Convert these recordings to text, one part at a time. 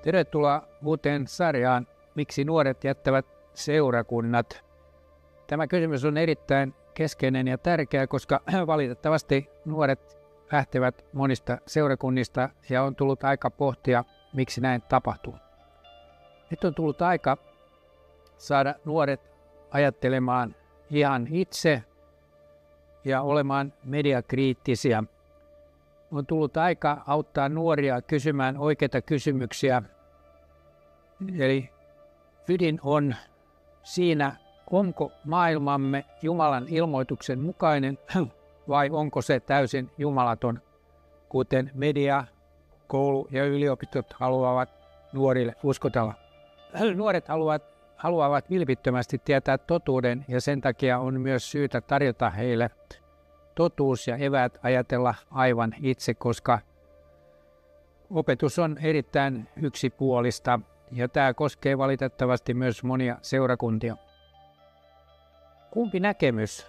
Tervetuloa uuteen sarjaan, miksi nuoret jättävät seurakunnat. Tämä kysymys on erittäin keskeinen ja tärkeä, koska valitettavasti nuoret lähtevät monista seurakunnista ja on tullut aika pohtia, miksi näin tapahtuu. Nyt on tullut aika saada nuoret ajattelemaan ihan itse ja olemaan mediakriittisiä. On tullut aika auttaa nuoria kysymään oikeita kysymyksiä. Eli ydin on siinä, onko maailmamme Jumalan ilmoituksen mukainen vai onko se täysin jumalaton, kuten media, koulu ja yliopistot haluavat nuorille uskotella. Nuoret haluavat vilpittömästi tietää totuuden ja sen takia on myös syytä tarjota heille totuus ja eväät ajatella aivan itse, koska opetus on erittäin yksipuolista ja tämä koskee valitettavasti myös monia seurakuntia. Kumpi näkemys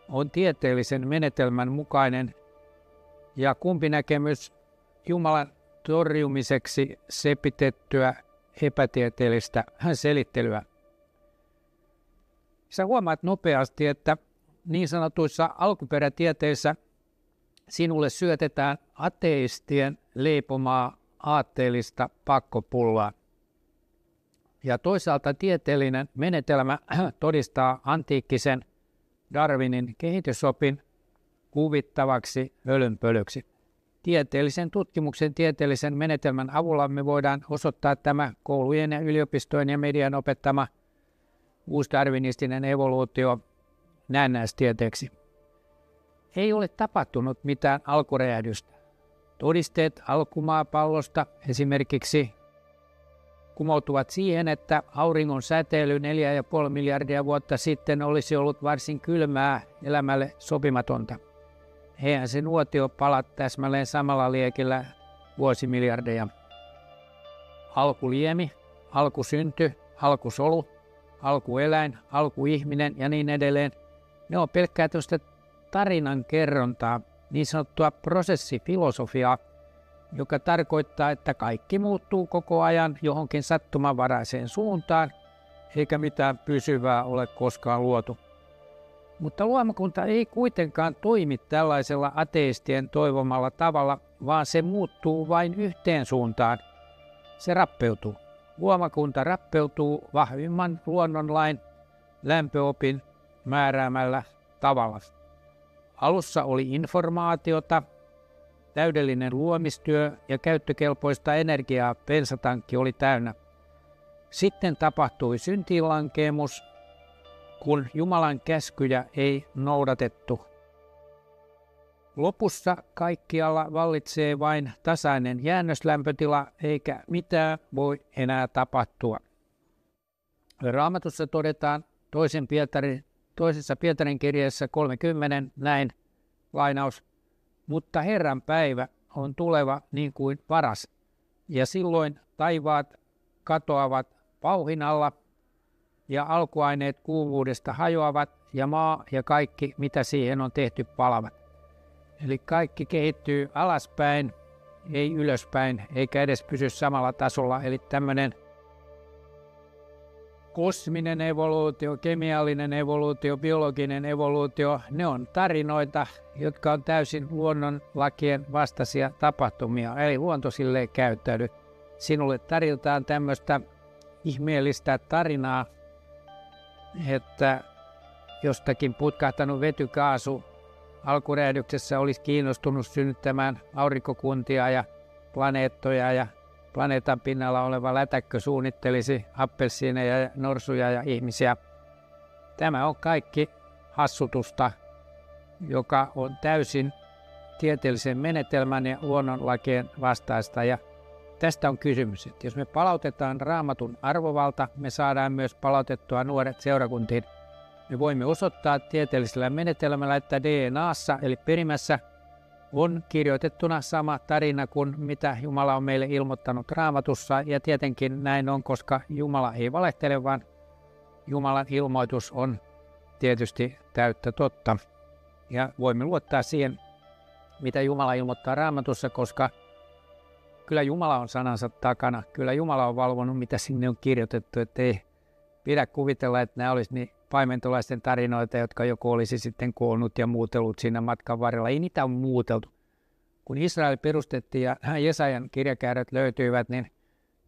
on tieteellisen menetelmän mukainen ja kumpi näkemys Jumalan torjumiseksi sepitettyä epätieteellistä selittelyä? Sä huomaat nopeasti, että niin sanotuissa alkuperätieteissä sinulle syötetään ateistien leipomaa aatteellista pakkopullaa. Ja toisaalta tieteellinen menetelmä todistaa antiikkisen Darwinin kehitysopin kuvittavaksi hölynpölyksi. Tieteellisen tutkimuksen tieteellisen menetelmän avulla me voidaan osoittaa tämä koulujen ja yliopistojen ja median opettama uusdarwinistinen evoluutio näennäistieteeksi. Ei ole tapahtunut mitään alkuräjähdystä. Todisteet alkumaapallosta esimerkiksi kumoutuvat siihen, että auringon säteily 4,5 miljardia vuotta sitten olisi ollut varsin kylmää elämälle sopimatonta. Eihän se nuotio pala täsmälleen samalla liekillä vuosimiljardeja. Alkuliemi, alkusynty, alkusolu, alkueläin, alkuihminen ja niin edelleen. Ne on pelkkää tällaista tarinan kerrontaa, niin sanottua prosessifilosofiaa, joka tarkoittaa, että kaikki muuttuu koko ajan johonkin sattumanvaraiseen suuntaan, eikä mitään pysyvää ole koskaan luotu. Mutta luomakunta ei kuitenkaan toimi tällaisella ateistien toivomalla tavalla, vaan se muuttuu vain yhteen suuntaan. Se rappeutuu. Luomakunta rappeutuu vahvimman luonnonlain lämpöopin määräämällä tavalla. Alussa oli informaatiota, täydellinen luomistyö ja käyttökelpoista energiaa bensatankki oli täynnä. Sitten tapahtui syntiinlankeemus, kun Jumalan käskyjä ei noudatettu. Lopussa kaikkialla vallitsee vain tasainen jäännöslämpötila, eikä mitään voi enää tapahtua. Raamatussa todetaan toisessa Pietarin kirjeessä 30 näin, lainaus, mutta Herran päivä on tuleva niin kuin varas, ja silloin taivaat katoavat pauhinalla, ja alkuaineet kuumuudesta hajoavat, ja maa ja kaikki, mitä siihen on tehty, palavat. Eli kaikki kehittyy alaspäin, ei ylöspäin, eikä edes pysy samalla tasolla. Eli tämmöinen kosminen evoluutio, kemiallinen evoluutio, biologinen evoluutio, ne on tarinoita, jotka on täysin luonnonlakien vastaisia tapahtumia. Eli luonto silleen käyttäydy. Sinulle tarjotaan tämmöistä ihmeellistä tarinaa, että jostakin putkahtanut vetykaasu alkuräjähdyksessä olisi kiinnostunut synnyttämään aurinkokuntia ja planeettoja ja planeetan pinnalla oleva lätäkkö suunnittelisi appelsiineja ja norsuja ja ihmisiä. Tämä on kaikki hassutusta, joka on täysin tieteellisen menetelmän ja luonnonlakien vastaista. Ja tästä on kysymys, että jos me palautetaan Raamatun arvovalta, me saadaan myös palautettua nuoret seurakuntiin. Me voimme osoittaa tieteellisellä menetelmällä, että DNA:ssa eli perimässä on kirjoitettuna sama tarina kuin mitä Jumala on meille ilmoittanut Raamatussa. Ja tietenkin näin on, koska Jumala ei valehtele, vaan Jumalan ilmoitus on tietysti täyttä totta. Ja voimme luottaa siihen, mitä Jumala ilmoittaa Raamatussa, koska kyllä Jumala on sanansa takana. Kyllä Jumala on valvonut, mitä sinne on kirjoitettu, että ei pidä kuvitella, että nämä olisi niin paimentolaisten tarinoita, jotka joku olisi sitten koonnut ja muutellut siinä matkan varrella. Ei niitä ole muuteltu. Kun Israel perustettiin ja Jesajan kirjakääröt löytyivät, niin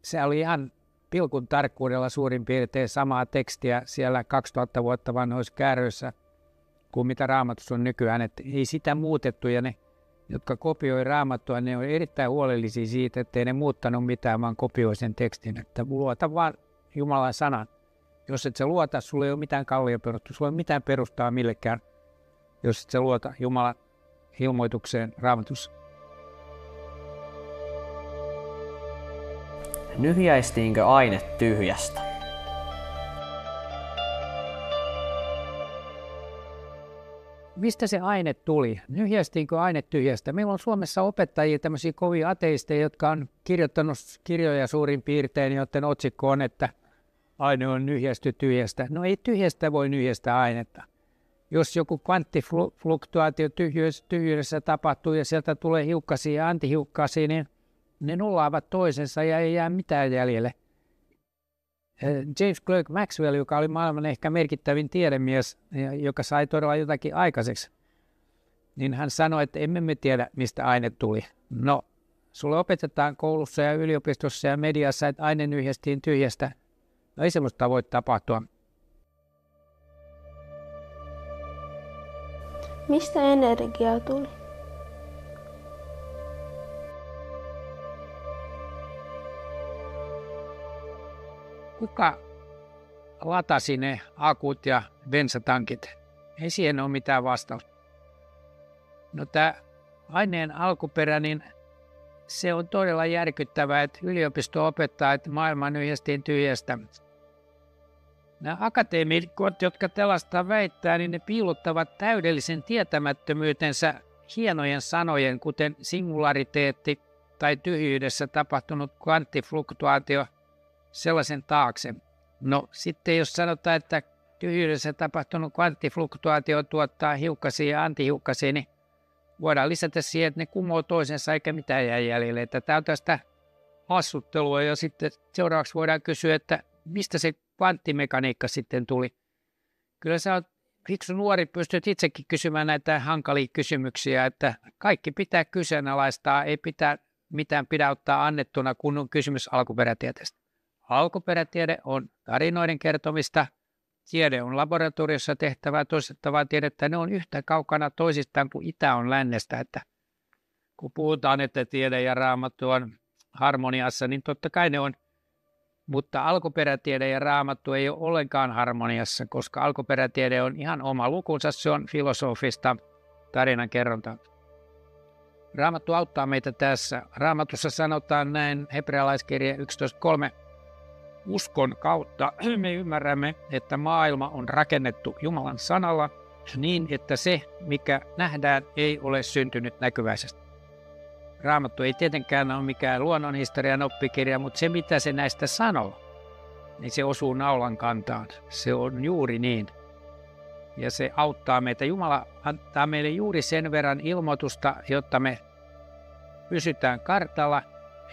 se oli ihan pilkun tarkkuudella suurin piirtein samaa tekstiä siellä 2000 vuotta vanhoissa kääröissä kuin mitä Raamatussa on nykyään. Että ei sitä muutettu ja ne, jotka kopioi Raamattua, ne on erittäin huolellisia siitä, ettei ne muuttanut mitään, vaan kopioi sen tekstin. Että luota vaan Jumalan sanan. Jos et sä luota, sulla ei ole mitään kallioperustaa, sulla ei ole mitään perustaa millekään, jos et sä luota Jumalan ilmoitukseen Raamatussa. Nyhjäistiinkö aine tyhjästä? Mistä se aine tuli? Nyhjäistiinkö aine tyhjästä? Meillä on Suomessa opettajia, tämmöisiä kovia ateisteja, jotka on kirjoittanut kirjoja suurin piirtein, joten otsikko on, että aine on nyhjästy tyhjästä. No ei tyhjästä voi nyhjästä ainetta. Jos joku kvanttifluktuaatio tyhjyydessä tapahtuu ja sieltä tulee hiukkasia ja antihiukkasia, niin ne nullaavat toisensa ja ei jää mitään jäljelle. James Clerk Maxwell, joka oli maailman ehkä merkittävin tiedemies, joka sai todella jotakin aikaiseksi, niin hän sanoi, että emme me tiedä, mistä aine tuli. No, sulle opetetaan koulussa ja yliopistossa ja mediassa, että aine nyhjästiin tyhjästä. No ei semmoista voi tapahtua. Mistä energiaa tuli? Kuka latasi ne akut ja bensatankit? Ei siihen ole mitään vastausta. No tämä aineen alkuperä, niin se on todella järkyttävää, että yliopisto opettaa, että maailma nyhjästiin tyhjästä. Nämä akateemikot, jotka tällaista väittää, niin ne piilottavat täydellisen tietämättömyytensä hienojen sanojen, kuten singulariteetti tai tyhjyydessä tapahtunut kvanttifluktuaatio, sellaisen taakse. No sitten jos sanotaan, että tyhjyydessä tapahtunut kvanttifluktuaatio tuottaa hiukkasia ja antihiukkasia, niin voidaan lisätä siihen, että ne kumoo toisensa eikä mitään jää jäljelle. Että tämä on tästä hassuttelua ja sitten seuraavaksi voidaan kysyä, että mistä se kvanttimekaniikka sitten tuli. Kyllä sä oot fiksu nuori, pystyt itsekin kysymään näitä hankalia kysymyksiä, että kaikki pitää kyseenalaistaa, ei mitään pidä ottaa annettuna, kun on kysymys alkuperätieteestä. Alkuperätiede on tarinoiden kertomista, tiede on laboratoriossa tehtävää toistettavaa tiedettä, ne on yhtä kaukana toisistaan kuin itä on lännestä, että kun puhutaan, että tiede ja Raamattu on harmoniassa, niin totta kai ne on, mutta alkuperätiede ja Raamattu ei ole ollenkaan harmoniassa, koska alkuperätiede on ihan oma lukunsa, se on filosofista tarinankerrontaa. Raamattu auttaa meitä tässä. Raamatussa sanotaan näin, hebrealaiskirje 11.3. Uskon kautta me ymmärrämme, että maailma on rakennettu Jumalan sanalla niin, että se, mikä nähdään, ei ole syntynyt näkyväisesti. Raamattu ei tietenkään ole mikään luonnonhistorian oppikirja, mutta se, mitä se näistä sanoo, niin se osuu naulan kantaan. Se on juuri niin. Ja se auttaa meitä. Jumala antaa meille juuri sen verran ilmoitusta, jotta me pysytään kartalla,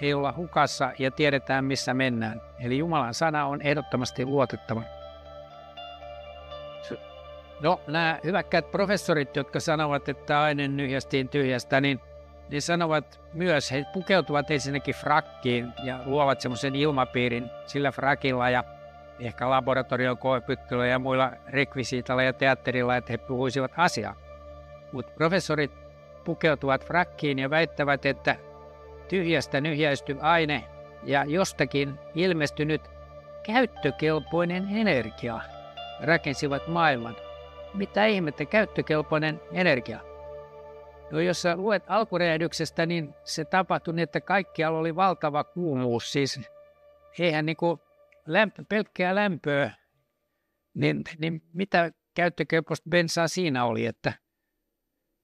ei olla hukassa ja tiedetään, missä mennään. Eli Jumalan sana on ehdottomasti luotettava. No, nämä hyväkkäät professorit, jotka sanovat, että aine nyhjästiin tyhjästä, niin ne sanovat myös, he pukeutuvat ensinnäkin frakkiin ja luovat semmoisen ilmapiirin sillä frakilla ja ehkä laboratorion koepyttyillä ja muilla rekvisiitalla ja teatterilla, että he puhuisivat asiaa. Mutta professorit pukeutuvat frakkiin ja väittävät, että tyhjästä nyhjäisty aine ja jostakin ilmestynyt käyttökelpoinen energia rakensivat maailman. Mitä ihmettä käyttökelpoinen energia? No, jos sä luet alkuräjähdyksestä, niin se tapahtui niin, että kaikkialla oli valtava kuumuus. Siis eihän pelkkää lämpöä, niin mitä käyttökelpoista bensaa siinä oli, että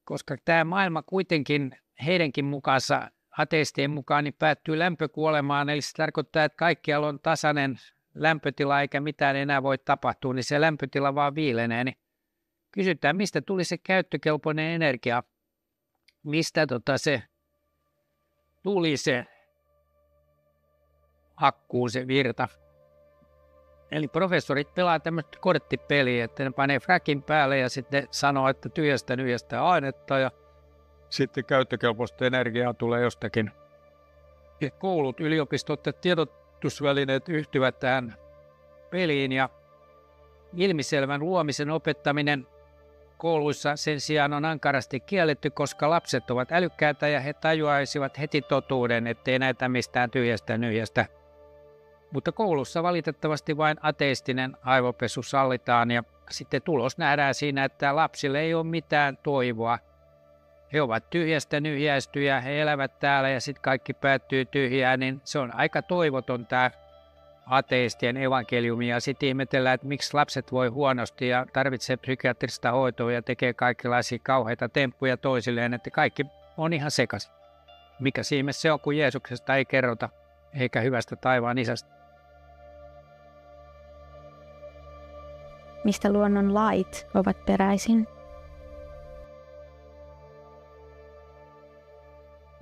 koska tämä maailma kuitenkin heidänkin mukaansa, ateistien mukaan, niin päättyy lämpökuolemaan, eli se tarkoittaa, että kaikkialla on tasainen lämpötila eikä mitään enää voi tapahtua, niin se lämpötila vaan viilenee. Niin kysytään, mistä tuli se käyttökelpoinen energia, mistä se tuli se hakkuu se virta. Eli professorit pelaa tämmöistä korttipeliä, että ne panee fräkin päälle ja sitten sanoo, että tyhjästä ainetta ja sitten käyttökelpoista energiaa tulee jostakin. Ja koulut, yliopistot ja tiedotusvälineet yhtyvät tähän peliin ja ilmiselvän luomisen opettaminen kouluissa sen sijaan on ankarasti kielletty, koska lapset ovat älykkäitä ja he tajuaisivat heti totuuden, ettei näitä mistään tyhjästä nyhjästä. Mutta koulussa valitettavasti vain ateistinen aivopesu sallitaan ja sitten tulos nähdään siinä, että lapsille ei ole mitään toivoa. He ovat tyhjästä nyhjäistyjä, he elävät täällä ja sitten kaikki päättyy tyhjään, niin se on aika toivoton tämä ateistien evankeliumi. Ja sitten ihmetellään, että miksi lapset voi huonosti ja tarvitsee psykiatrista hoitoa ja tekee kaikenlaisia kauheita temppuja toisilleen, että kaikki on ihan sekaisin. Mikä ihme se on, kun Jeesuksesta ei kerrota, eikä hyvästä taivaan isästä. Mistä luonnon lait ovat peräisin?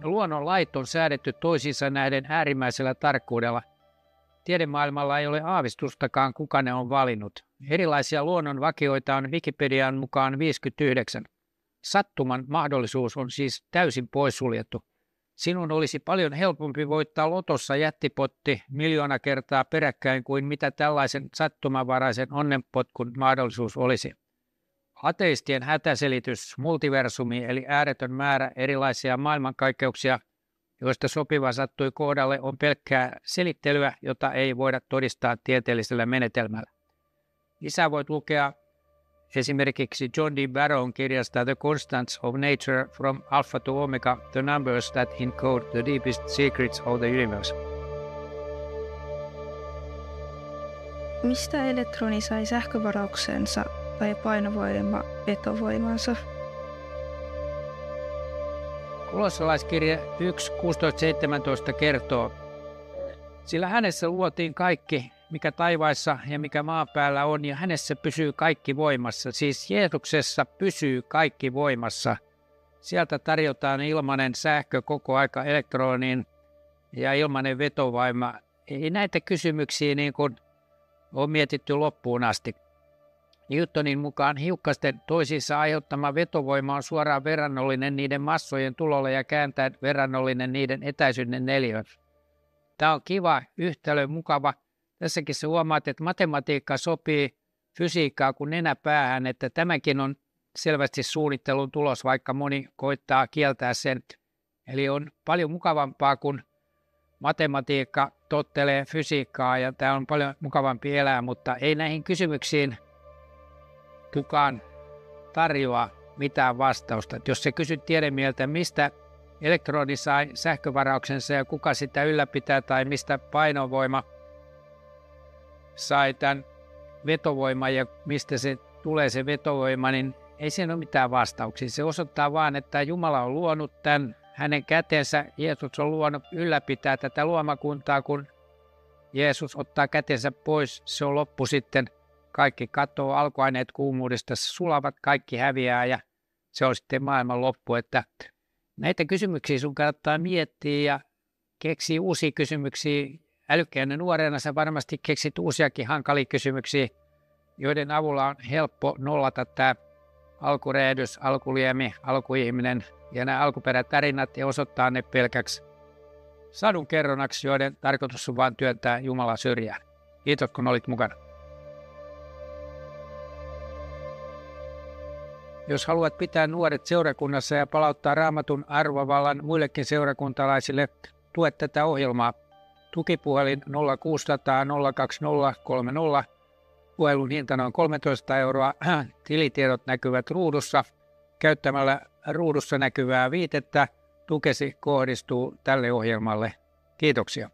No, luonnon lait on säädetty toisiinsa näiden äärimmäisellä tarkkuudella. Tiedemaailmalla ei ole aavistustakaan, kuka ne on valinnut. Erilaisia luonnon vakioita on Wikipedian mukaan 59. Sattuman mahdollisuus on siis täysin poissuljettu. Sinun olisi paljon helpompi voittaa lotossa jättipotti 1,000,000 kertaa peräkkäin kuin mitä tällaisen sattumanvaraisen onnenpotkun mahdollisuus olisi. Ateistien hätäselitys, multiversumi eli ääretön määrä erilaisia maailmankaikkeuksia, joista sopiva sattui kohdalle, on pelkkää selittelyä, jota ei voida todistaa tieteellisellä menetelmällä. Lisää voit lukea esimerkiksi John D. Barrown kirjasta The Constants of Nature from Alpha to Omega, The Numbers that Encode the Deepest Secrets of the Universe. Mistä elektroni sai sähkövarauksensa tai painovoima vetovoimansa? Kolossalaiskirje 1.16-17 kertoo, sillä hänessä luotiin kaikki, mikä taivaissa ja mikä maan päällä on, ja hänessä pysyy kaikki voimassa. Siis Jeesuksessa pysyy kaikki voimassa. Sieltä tarjotaan ilmainen sähkö koko aika elektroniin ja ilmainen vetovoima. Ei näitä kysymyksiä niin kuin on mietitty loppuun asti. Newtonin mukaan hiukkasten toisiinsa aiheuttama vetovoima on suoraan verrannollinen niiden massojen tulolle ja kääntäen verrannollinen niiden etäisyyden neliöön. Tämä on kiva yhtälö, mukava. Tässäkin sä huomaat, että matematiikka sopii fysiikkaa kuin nenäpäähän, että tämäkin on selvästi suunnittelun tulos, vaikka moni koittaa kieltää sen. Eli on paljon mukavampaa, kun matematiikka tottelee fysiikkaa ja tämä on paljon mukavampi elää, mutta ei näihin kysymyksiin kukaan tarjoa mitään vastausta. Et jos sä kysyt tiedemieltä, mistä elektroni sai sähkövarauksensa ja kuka sitä ylläpitää tai mistä painovoima sai tämän vetovoiman ja mistä se tulee se vetovoima, niin ei siinä ole mitään vastauksia. Se osoittaa vaan, että Jumala on luonut tämän, hänen kätensä, Jeesus on luonut ylläpitää tätä luomakuntaa, kun Jeesus ottaa kätensä pois, se on loppu sitten. Kaikki katoo, alkuaineet kuumuudesta sulavat, kaikki häviää ja se on sitten maailman loppu. Että näitä kysymyksiä sun kannattaa miettiä ja keksiä uusia kysymyksiä. Älykkäänä nuorena sä varmasti keksit uusiakin hankalia kysymyksiä, joiden avulla on helppo nollata tämä alkurehdys, alkuliemi, alkuihminen ja nämä alkuperätarinat ja osoittaa ne pelkäksi sadunkerronnaksi, joiden tarkoitus on vain työntää Jumalaa syrjään. Kiitos, kun olit mukana. Jos haluat pitää nuoret seurakunnassa ja palauttaa Raamatun arvovallan muillekin seurakuntalaisille, tue tätä ohjelmaa. Tukipuhelin 0600 020 30. Puhelun hinta noin 13 €. Tilitiedot näkyvät ruudussa. Käyttämällä ruudussa näkyvää viitettä tukesi kohdistuu tälle ohjelmalle. Kiitoksia.